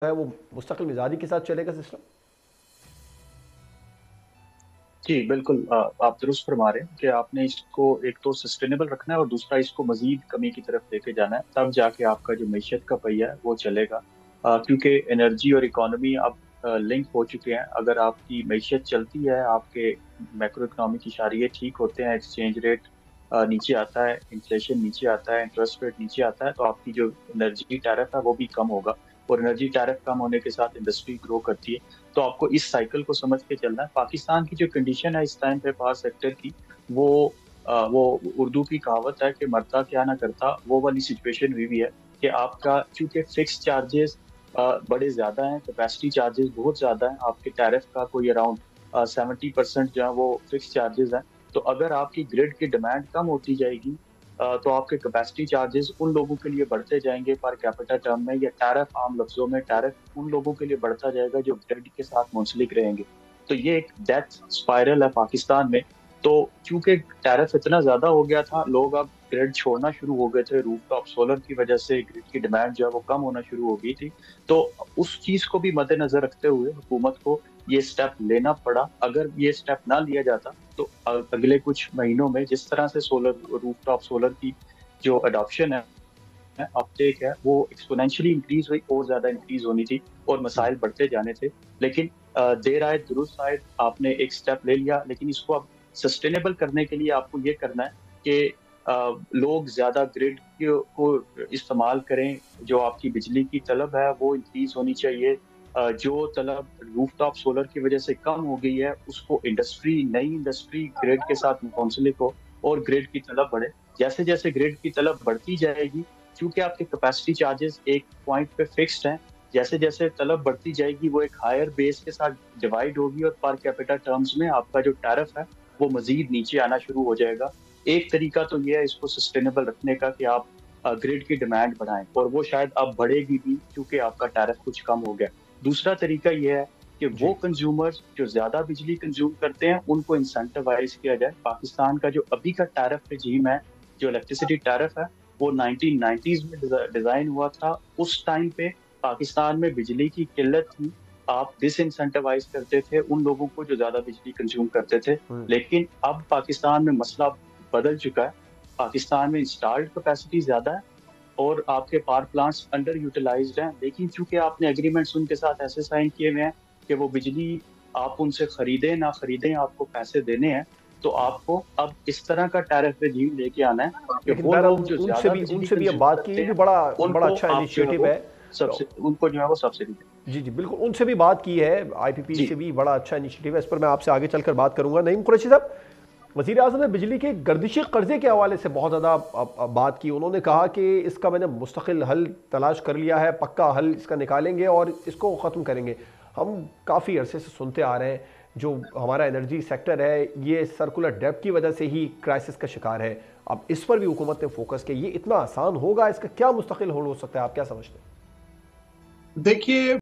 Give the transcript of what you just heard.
है वो मुस्तकिल मिजाजी के साथ चलेगा सिस्टम। जी बिल्कुल, आप दुरुस्त फरमा रहे हैं कि आपने इसको एक तो सस्टेनेबल रखना है और दूसरा इसको मजीद कमी की तरफ लेके जाना है, तब जाके आपका जो मैशियत का पहिया है वो चलेगा। क्योंकि एनर्जी और इकोनॉमी अब लिंक हो चुके हैं। अगर आपकी मैशियत चलती है, आपके मैक्रो इकोनॉमिक इशारे ठीक होते हैं, एक्सचेंज रेट नीचे आता है, इन्फ्लेशन नीचे आता है, इंटरेस्ट रेट नीचे आता है, तो आपकी जो एनर्जी टैरिफ है वो भी कम होगा। और एनर्जी टैरिफ कम होने के साथ इंडस्ट्री ग्रो करती है। तो आपको इस साइकिल को समझ के चलना है। पाकिस्तान की जो कंडीशन है इस टाइम पे पावर सेक्टर की, वो वो उर्दू की कहावत है कि मरता क्या ना करता, वो वाली सिचुएशन हुई भी है कि आपका चूंकि फिक्स चार्जेस बड़े ज्यादा हैं, कैपेसिटी चार्जेस बहुत ज्यादा हैं, आपके टैरिफ का कोई अराउंड 70% जो है वो फिक्स चार्जेस हैं। तो अगर आपकी ग्रिड की डिमांड कम होती जाएगी, तो आपके कैपेसिटी चार्जेस उन लोगों के लिए बढ़ते जाएंगे पर कैपिटा टर्म में, या टैरिफ आम लफ्जों में टैरिफ उन लोगों के लिए बढ़ता जाएगा जो ग्रिड के साथ मुंसलिक रहेंगे। तो ये एक डेथ स्पाइरल है पाकिस्तान में। तो चूंकि टैरिफ इतना ज्यादा हो गया था, लोग अब ग्रिड छोड़ना शुरू हो गए थे, रूफटॉप सोलर की वजह से ग्रिड की डिमांड जो है वो कम होना शुरू हो गई थी। तो उस चीज को भी मद्देनजर रखते हुए हुकूमत को ये स्टेप लेना पड़ा। अगर ये स्टेप ना लिया जाता तो अगले कुछ महीनों में जिस तरह से सोलर रूफटॉप सोलर की जो अडॉप्शन है, अपटेक है, वो एक्सपोनेंशियली इंक्रीज हुई और ज्यादा इंक्रीज होनी थी और मसाइल बढ़ते जाने थे। लेकिन देर आए दुरुस्त आए, आपने एक स्टेप ले लिया, लेकिन इसको अब सस्टेनेबल करने के लिए आपको ये करना है कि लोग ज्यादा ग्रिड को इस्तेमाल करें। जो आपकी बिजली की तलब है वो इंक्रीज होनी चाहिए। जो तलब रूफटॉप सोलर की वजह से कम हो गई है, उसको नई इंडस्ट्री ग्रिड के साथ मुंसलिक हो और ग्रिड की तलब बढ़े। जैसे जैसे ग्रिड की तलब बढ़ती जाएगी, क्योंकि आपके कैपेसिटी चार्जेस एक पॉइंट पे फिक्स्ड हैं, जैसे जैसे तलब बढ़ती जाएगी वो एक हायर बेस के साथ डिवाइड होगी और पर कैपिटा टर्म्स में आपका जो टैरिफ है वो मजीद नीचे आना शुरू हो जाएगा। एक तरीका तो ये है इसको सस्टेनेबल रखने का कि आप ग्रिड की डिमांड बढ़ाएं, और वो शायद अब बढ़ेगी भी क्योंकि आपका टैरिफ कुछ कम हो गया। दूसरा तरीका ये है कि वो जी कंज्यूमर्स जो ज्यादा बिजली कंज्यूम करते हैं उनको इंसेंटिवाइज किया जाए। पाकिस्तान का जो अभी का टैरिफ रजीम है, जो इलेक्ट्रिसिटी टैरिफ है, वो 1990s में डिजाइन हुआ था। उस टाइम पे पाकिस्तान में बिजली की किल्लत थी, आप डिसइंसेंटिवाइज करते थे उन लोगों को जो ज्यादा बिजली कंज्यूम करते थे। लेकिन अब पाकिस्तान में मसला बदल चुका है। पाकिस्तान में इंस्टॉल्ड कैपेसिटी ज्यादा है और आपके पावर प्लांट्स अंडर यूटिलाइज्ड हैं, लेकिन चूंकि आपने एग्रीमेंट्स उनके साथ ऐसे साइन किए हुए हैं कि वो बिजली आप उनसे खरीदें ना खरीदें, आपको पैसे देने हैं। तो आपको अब इस तरह का टैरिफ रेजीम लेके आना है कि लेकिन वो बहरहाल लोग जो उनसे ज्यादा भी बिजली उनसे भी अब कंज्यूम बात की, ये करते भी हैं बड़ा बड़ा उनको अच्छा आप जो है इनिशिएटिव वो है। तो सबसे उनको जो है वो सब्सिडी दें। जी जी बिल्कुल, उनसे भी बात की है, आईपीपी जी से भी बड़ा अच्छा इनिशिएटिव है। इस पर मैं आपसे आगे चलकर बात करूंगा। नईम कुरैशी साहब, वजीर आजम ने बिजली के गर्दिशी कर्जे के हवाले से बहुत ज़्यादा बात की। उन्होंने कहा कि इसका मैंने मुस्तकिल हल तलाश कर लिया है, पक्का हल इसका निकालेंगे और इसको ख़त्म करेंगे। हम काफ़ी अरसे से सुनते आ रहे हैं जो हमारा एनर्जी सेक्टर है ये सर्कुलर डेब्ट की वजह से ही क्राइसिस का शिकार है। अब इस पर भी हुकूमत ने फोकस किया। ये इतना आसान होगा? इसका क्या मुस्तकिल हल हो सकता है? आप क्या समझते हैं? देखिए